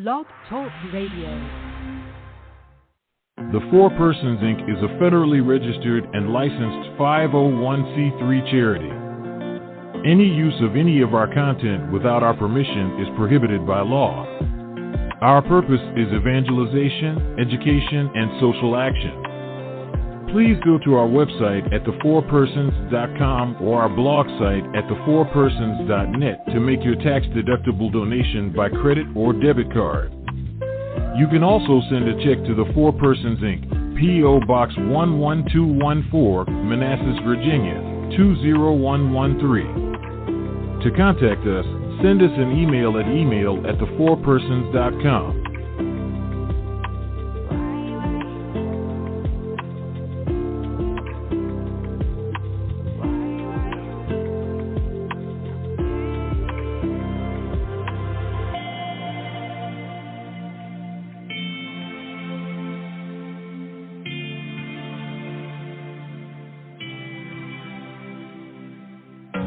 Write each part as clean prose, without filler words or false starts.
Blog Talk Radio. The Four Persons, Inc. is a federally registered and licensed 501c3 charity. Any use of any of our content without our permission is prohibited by law. Our purpose is evangelization, education, and social action. Please go to our website at thefourpersons.com or our blog site at thefourpersons.net to make your tax-deductible donation by credit or debit card. You can also send a check to the Four Persons, Inc., P.O. Box 11214, Manassas, Virginia, 20113. To contact us, send us an email at thefourpersons.com.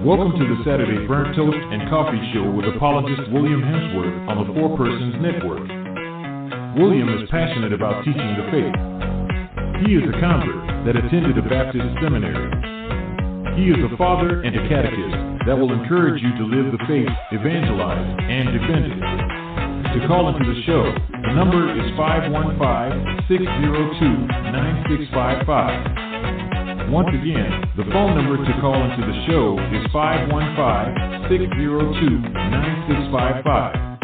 Welcome to the Saturday Burnt Toast and Coffee Show with apologist William Hemsworth on the Four Persons Network. William is passionate about teaching the faith. He is a convert that attended a Baptist seminary. He is a father and a catechist that will encourage you to live the faith, evangelize, and defend it. To call into the show, the number is 515-602-9655. Once again, the phone number to call into the show is 515-602-9655.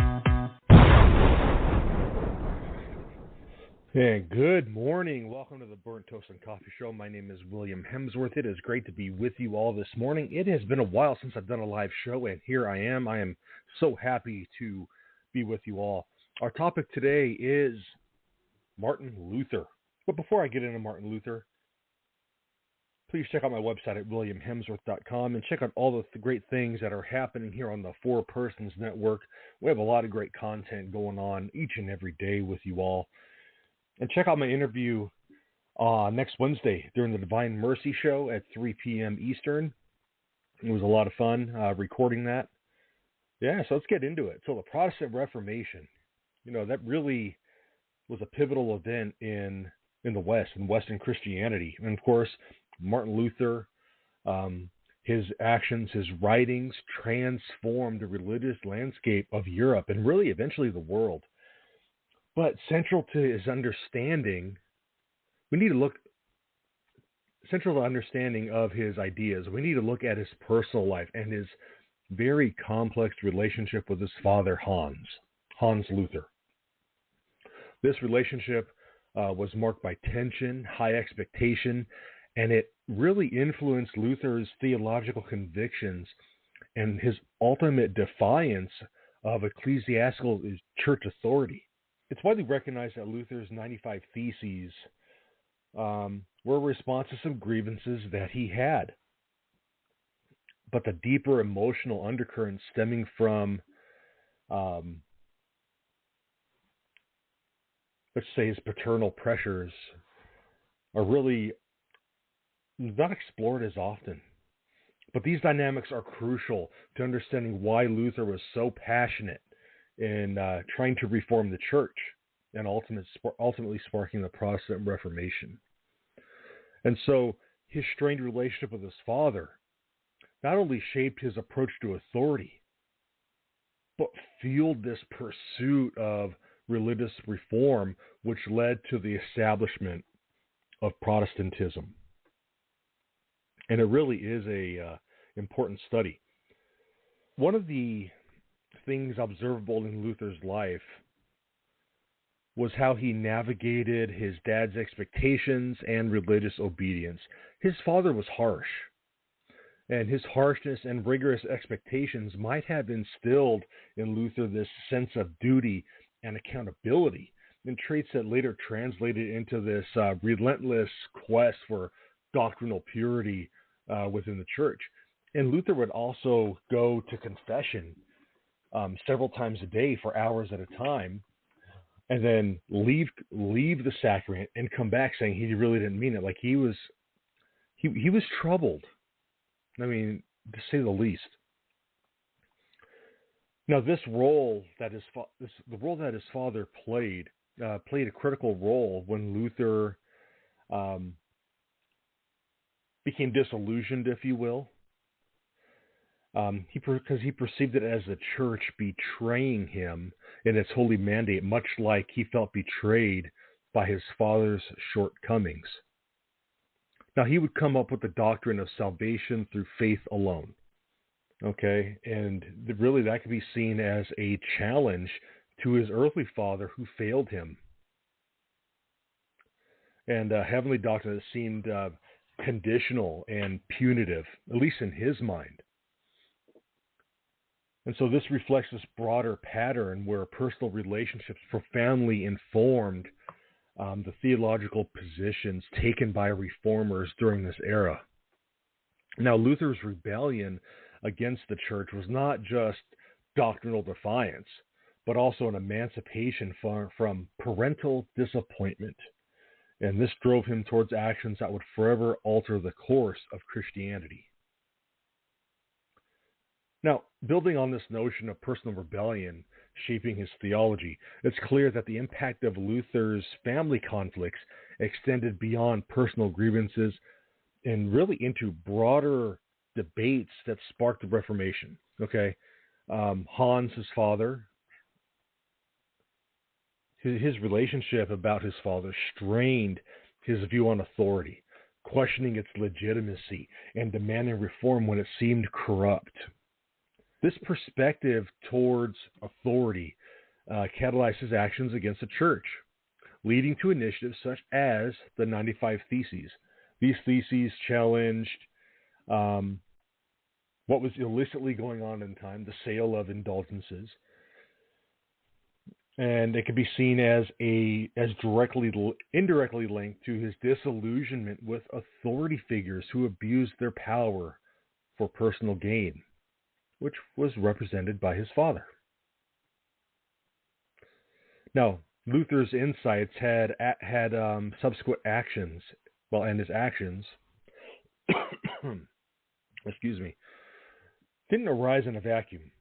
And good morning. Welcome to the Burnt Toast and Coffee Show. My name is William Hemsworth. It is great to be with you all this morning. It has been a while since I've done a live show, and here I am. I am so happy to be with you all. Our topic today is Martin Luther. But before I get into Martin Luther, please check out my website at williamhemsworth.com and check out all the great things that are happening here on the Four Persons Network. We have a lot of great content going on each and every day with you all. And check out my interview next Wednesday during the Divine Mercy Show at 3 p.m. Eastern. It was a lot of fun recording that. Yeah, so let's get into it. So the Protestant Reformation, that really was a pivotal event in the West, in Western Christianity. And of course, Martin Luther, his actions, his writings transformed the religious landscape of Europe and really eventually the world. But central to his understanding, central to understanding of his ideas, we need to look at his personal life and his very complex relationship with his father, Hans Luther. This relationship was marked by tension, high expectation, and it really influenced Luther's theological convictions and his ultimate defiance of ecclesiastical church authority. It's widely recognized that Luther's 95 Theses were a response to some grievances that he had. But the deeper emotional undercurrent stemming from, let's say, his paternal pressures are really not explored as often. But these dynamics are crucial to understanding why Luther was so passionate in trying to reform the church and ultimately sparking the Protestant Reformation. And so his strained relationship with his father not only shaped his approach to authority, but fueled this pursuit of religious reform, which led to the establishment of Protestantism. And it really is a important study. One of the things observable in Luther's life was how he navigated his dad's expectations and religious obedience. His father was harsh, and his harshness and rigorous expectations might have instilled in Luther this sense of duty and accountability, and traits that later translated into this relentless quest for doctrinal purity within the church. And Luther would also go to confession several times a day for hours at a time, and then leave the sacrament and come back saying he really didn't mean it. Like he was troubled. I mean, to say the least. Now, this role that the role that his father played played a critical role when Luther um, became disillusioned, if you will. Because he perceived it as the church betraying him in its holy mandate, much like he felt betrayed by his father's shortcomings. Now, he would come up with the doctrine of salvation through faith alone. Okay, and really that could be seen as a challenge to his earthly father who failed him. And heavenly doctrine that seemed conditional and punitive, at least in his mind. And so this reflects this broader pattern where personal relationships profoundly informed the theological positions taken by reformers during this era. Now, Luther's rebellion against the church was not just doctrinal defiance, but also an emancipation from parental disappointment. And this drove him towards actions that would forever alter the course of Christianity. Now, building on this notion of personal rebellion shaping his theology, it's clear that the impact of Luther's family conflicts extended beyond personal grievances and really into broader debates that sparked the Reformation. Okay, Hans, his father, his relationship about his father strained his view on authority, questioning its legitimacy and demanding reform when it seemed corrupt. This perspective towards authority catalyzed his actions against the church, leading to initiatives such as the 95 Theses. These theses challenged what was illicitly going on in time, the sale of indulgences, and it could be seen as indirectly linked to his disillusionment with authority figures who abused their power for personal gain, which was represented by his father. Now, Luther's insights had subsequent actions, and his actions, excuse me, didn't arise in a vacuum.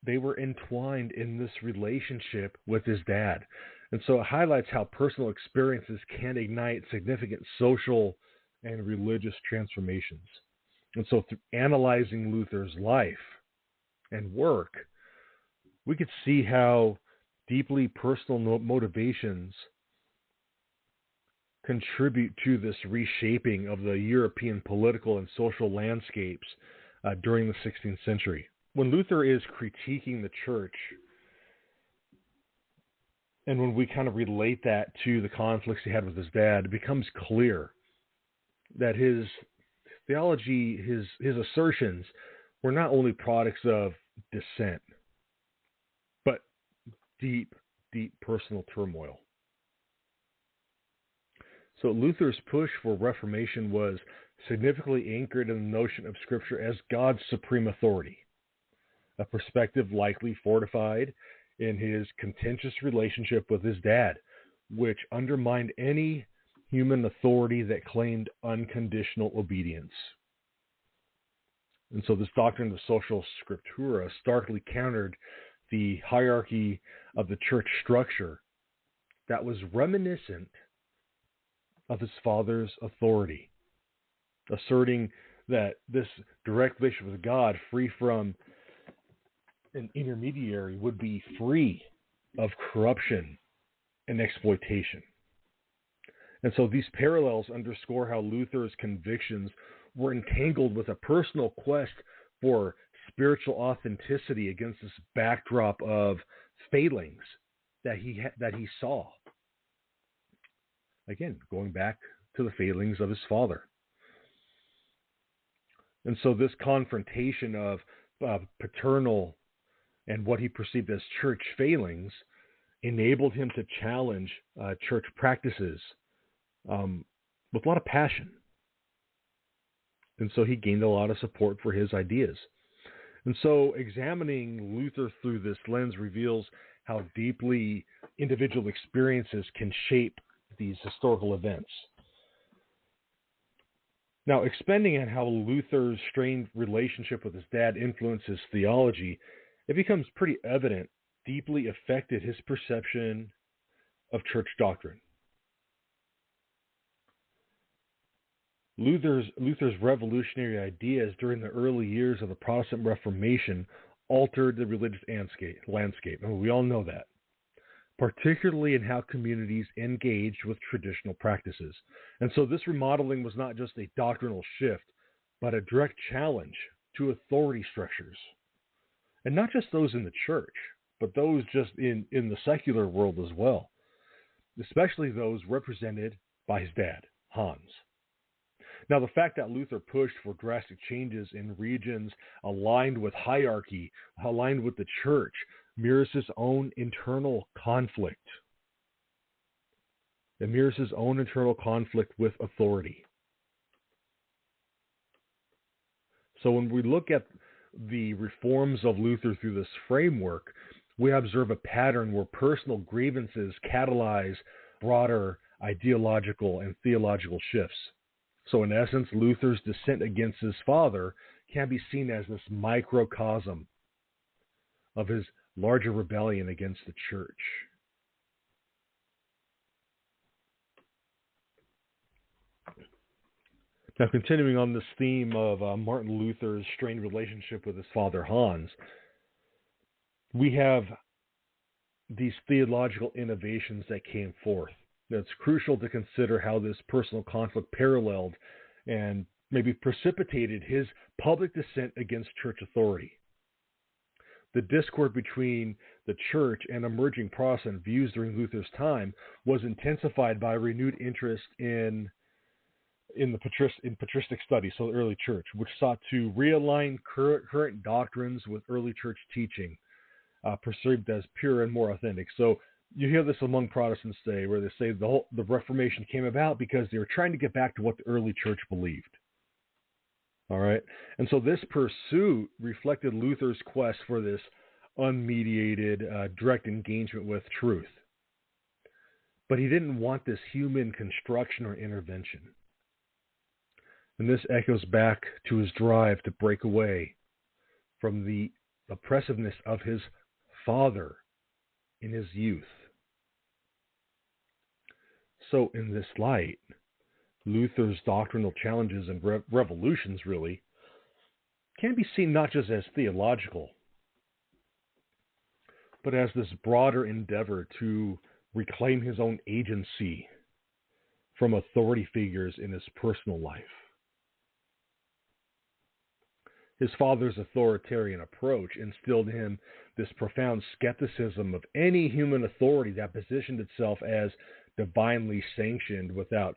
They were entwined in this relationship with his dad. And so it highlights how personal experiences can ignite significant social and religious transformations. And so through analyzing Luther's life and work, we could see how deeply personal motivations contribute to this reshaping of the European political and social landscapes during the 16th century. When Luther is critiquing the church, and when we kind of relate that to the conflicts he had with his dad, it becomes clear that his theology, his assertions, were not only products of dissent, but deep, deep personal turmoil. So Luther's push for Reformation was significantly anchored in the notion of Scripture as God's supreme authority, a perspective likely fortified in his contentious relationship with his dad, which undermined any human authority that claimed unconditional obedience. And so this doctrine of social scriptura starkly countered the hierarchy of the church structure that was reminiscent of his father's authority, asserting that this direct relationship with God, free from an intermediary, would be free of corruption and exploitation. And so these parallels underscore how Luther's convictions were entangled with a personal quest for spiritual authenticity against this backdrop of failings that he saw. Again, going back to the failings of his father. And so this confrontation of paternal and what he perceived as church failings enabled him to challenge church practices with a lot of passion. And so he gained a lot of support for his ideas. And so examining Luther through this lens reveals how deeply individual experiences can shape these historical events. Now, expanding on how Luther's strained relationship with his dad influenced his theology, it becomes pretty evident deeply affected his perception of church doctrine. Luther's revolutionary ideas during the early years of the Protestant Reformation altered the religious landscape. And we all know that, particularly in how communities engaged with traditional practices. And so this remodeling was not just a doctrinal shift, but a direct challenge to authority structures. And not just those in the church, but those just in the secular world as well, especially those represented by his dad, Hans. Now, the fact that Luther pushed for drastic changes in regions aligned with hierarchy, aligned with the church, mirrors his own internal conflict. It mirrors his own internal conflict with authority. So when we look at the reforms of Luther through this framework, we observe a pattern where personal grievances catalyze broader ideological and theological shifts. So in essence, Luther's dissent against his father can be seen as this microcosm of his larger rebellion against the church. Now, continuing on this theme of Martin Luther's strained relationship with his father Hans, we have these theological innovations that came forth. It's crucial to consider how this personal conflict paralleled and maybe precipitated his public dissent against church authority. The discord between the church and emerging Protestant views during Luther's time was intensified by renewed interest in patristic studies, so the early church, which sought to realign current doctrines with early church teaching, perceived as pure and more authentic. So you hear this among Protestants today, where they say the Reformation came about because they were trying to get back to what the early church believed. All right, and so this pursuit reflected Luther's quest for this unmediated, direct engagement with truth. But he didn't want this human construction or intervention. And this echoes back to his drive to break away from the oppressiveness of his father in his youth. So in this light, Luther's doctrinal challenges and revolutions really can be seen not just as theological, but as this broader endeavor to reclaim his own agency from authority figures in his personal life. His father's authoritarian approach instilled in him this profound skepticism of any human authority that positioned itself as divinely sanctioned without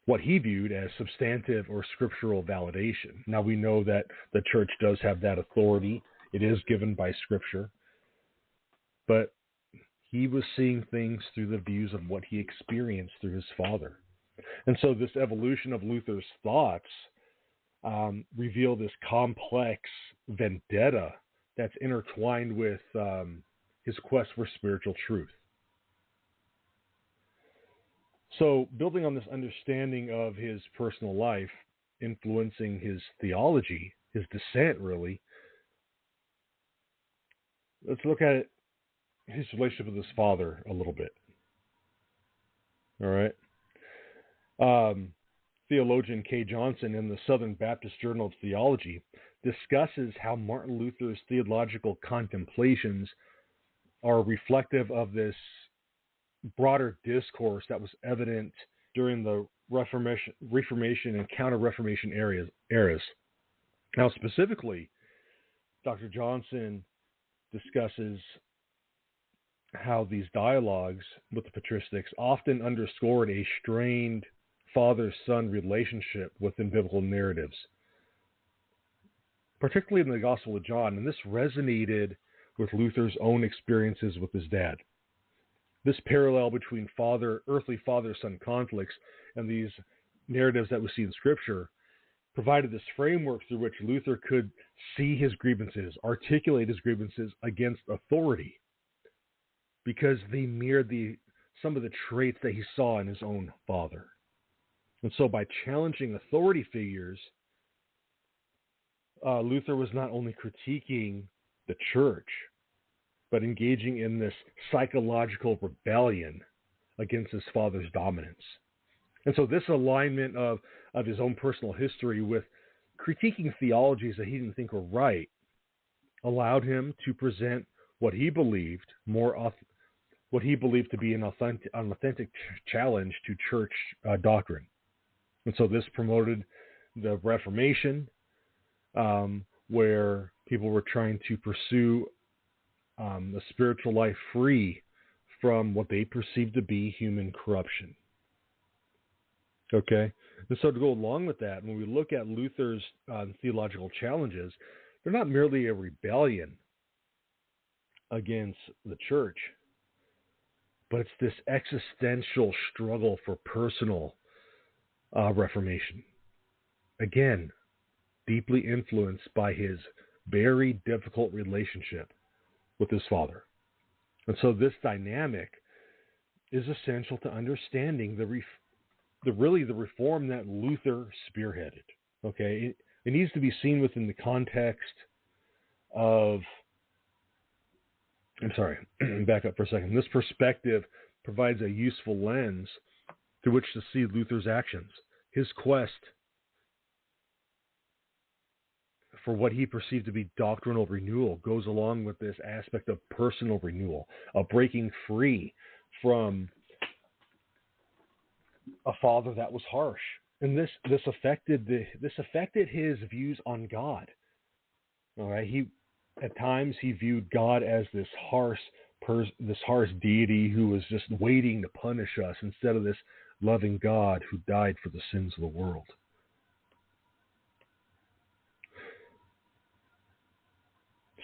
what he viewed as substantive or scriptural validation. Now, we know that the church does have that authority. It is given by Scripture. But he was seeing things through the views of what he experienced through his father. And so this evolution of Luther's thoughts reveal this complex vendetta that's intertwined with his quest for spiritual truth. So, building on this understanding of his personal life influencing his theology, his dissent really, let's look at his relationship with his father a little bit. All right. Theologian K. Johnson in the Southern Baptist Journal of Theology discusses how Martin Luther's theological contemplations are reflective of this broader discourse that was evident during the Reformation and Counter-Reformation eras. Now, specifically, Dr. Johnson discusses how these dialogues with the patristics often underscored a strained father-son relationship within biblical narratives, particularly in the Gospel of John, and this resonated with Luther's own experiences with his dad. This parallel between earthly father-son conflicts and these narratives that we see in Scripture provided this framework through which Luther could see his grievances, articulate his grievances against authority, because they mirrored some of the traits that he saw in his own father. And so by challenging authority figures, Luther was not only critiquing the church, but engaging in this psychological rebellion against his father's dominance. And so this alignment of his own personal history with critiquing theologies that he didn't think were right allowed him to present what he believed to be an authentic challenge to church doctrine. And so this promoted the Reformation, where people were trying to pursue a spiritual life free from what they perceived to be human corruption. Okay? And so to go along with that, when we look at Luther's theological challenges, they're not merely a rebellion against the church, but it's this existential struggle for personal reformation. Again, deeply influenced by his very difficult relationship with his father. And so this dynamic is essential to understanding the reform that Luther spearheaded. Okay, it needs to be seen within the context of, back up for a second. This perspective provides a useful lens through which to see Luther's actions. His quest for what he perceived to be doctrinal renewal goes along with this aspect of personal renewal, of breaking free from a father that was harsh. And this affected his views on God. All right, at times he viewed God as this harsh deity who was just waiting to punish us instead of this loving God who died for the sins of the world.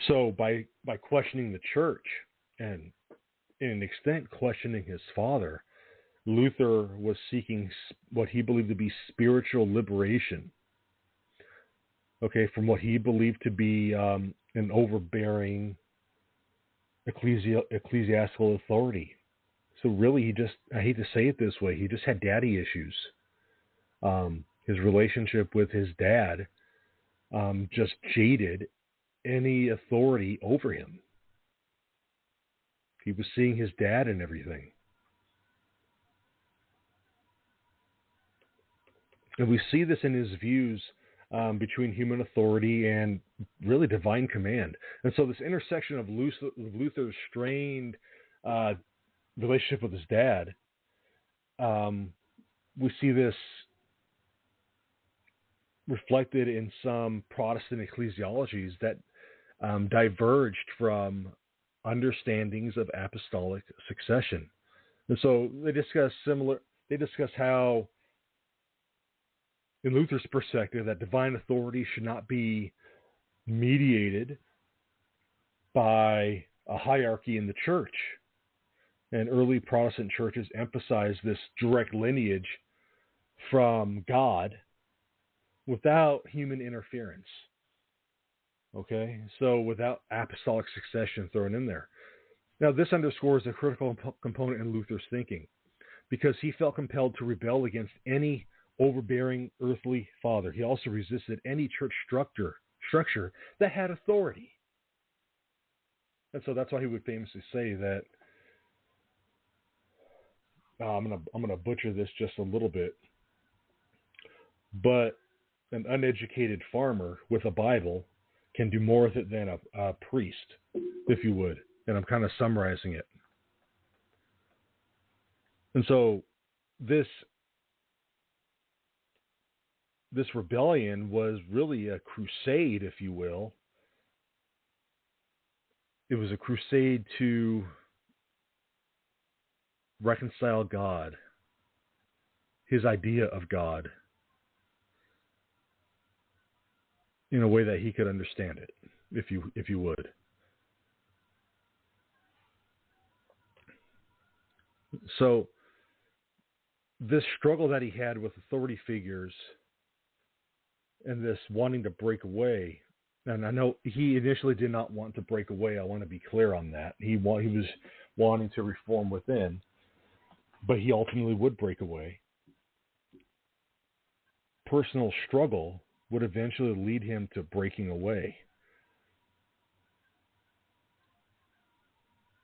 So by questioning the church and, in an extent, questioning his father, Luther was seeking what he believed to be spiritual liberation, okay, from what he believed to be an overbearing ecclesiastical authority. So really, I hate to say it this way, he just had daddy issues. His relationship with his dad just jaded any authority over him. He was seeing his dad and everything. And we see this in his views between human authority and really divine command. And so this intersection of Luther's strained relationship with his dad, we see this reflected in some Protestant ecclesiologies that diverged from understandings of apostolic succession. And so they discuss how, in Luther's perspective, that divine authority should not be mediated by a hierarchy in the church. And early Protestant churches emphasized this direct lineage from God without human interference. Okay, so without apostolic succession thrown in there. Now, this underscores a critical component in Luther's thinking, because he felt compelled to rebel against any overbearing earthly father. He also resisted any church structure that had authority. And so that's why he would famously say that, I'm gonna butcher this just a little bit, but an uneducated farmer with a Bible can do more with it than a priest, if you would. And I'm kind of summarizing it. And so this rebellion was really a crusade, if you will. It was a crusade to reconcile God, his idea of God, in a way that he could understand it, if you would. So this struggle that he had with authority figures and this wanting to break away, and I know he initially did not want to break away. I want to be clear on that. He was wanting to reform within, but he ultimately would break away. Personal struggle would eventually lead him to breaking away.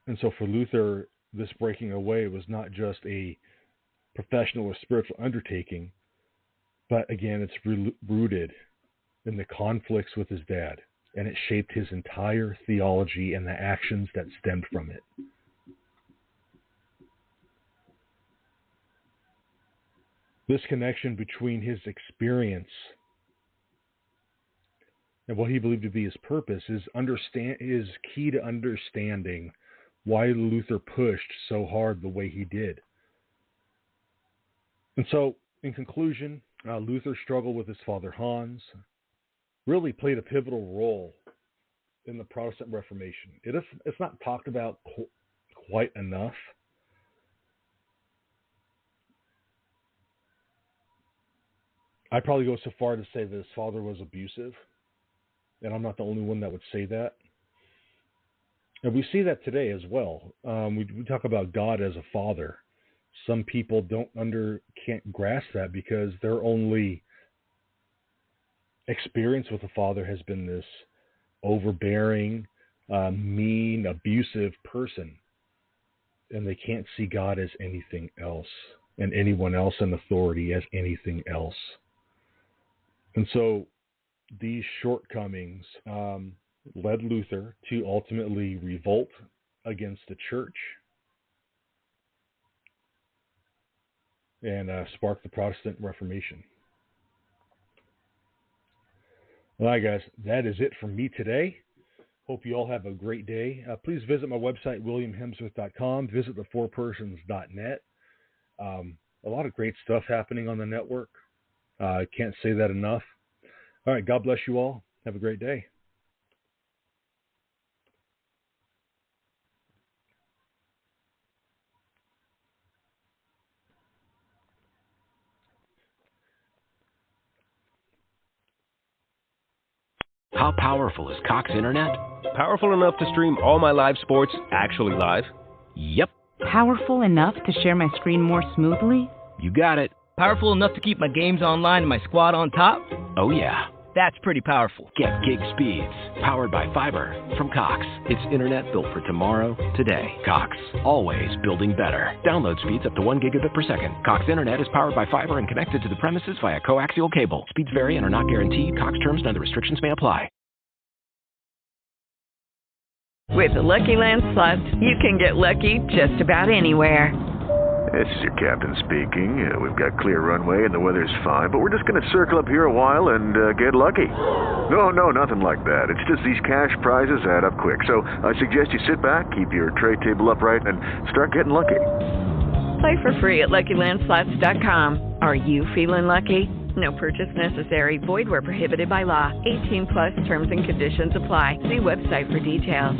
And so for Luther, this breaking away was not just a professional or spiritual undertaking, but again, it's rooted in the conflicts with his dad, and it shaped his entire theology and the actions that stemmed from it. This connection between his experience and what he believed to be his purpose is key to understanding why Luther pushed so hard the way he did. And so, in conclusion, Luther's struggle with his father Hans really played a pivotal role in the Protestant Reformation. It's not talked about quite enough. I'd probably go so far to say that his father was abusive, and I'm not the only one that would say that. And we see that today as well. We talk about God as a father. Some people can't grasp that because their only experience with a father has been this overbearing, mean, abusive person. And they can't see God as anything else, and anyone else in authority as anything else. And so these shortcomings led Luther to ultimately revolt against the church and spark the Protestant Reformation. All right, guys, that is it from me today. Hope you all have a great day. Please visit my website, williamhemsworth.com. Visit thefourpersons.net. A lot of great stuff happening on the network. I can't say that enough. All right, God bless you all. Have a great day. How powerful is Cox Internet? Powerful enough to stream all my live sports actually live? Yep. Powerful enough to share my screen more smoothly? You got it. Powerful enough to keep my games online and my squad on top? Oh, yeah. That's pretty powerful. Get gig speeds, powered by fiber from Cox. It's internet built for tomorrow, today. Cox, always building better. Download speeds up to 1 gigabit per second. Cox Internet is powered by fiber and connected to the premises via coaxial cable. Speeds vary and are not guaranteed. Cox terms and other restrictions may apply. With the Lucky Land Slots, you can get lucky just about anywhere. This is your captain speaking. We've got clear runway and the weather's fine, but we're just going to circle up here a while and get lucky. No, nothing like that. It's just these cash prizes add up quick. So I suggest you sit back, keep your tray table upright, and start getting lucky. Play for free at LuckyLandSlots.com. Are you feeling lucky? No purchase necessary. Void where prohibited by law. 18+ terms and conditions apply. See website for details.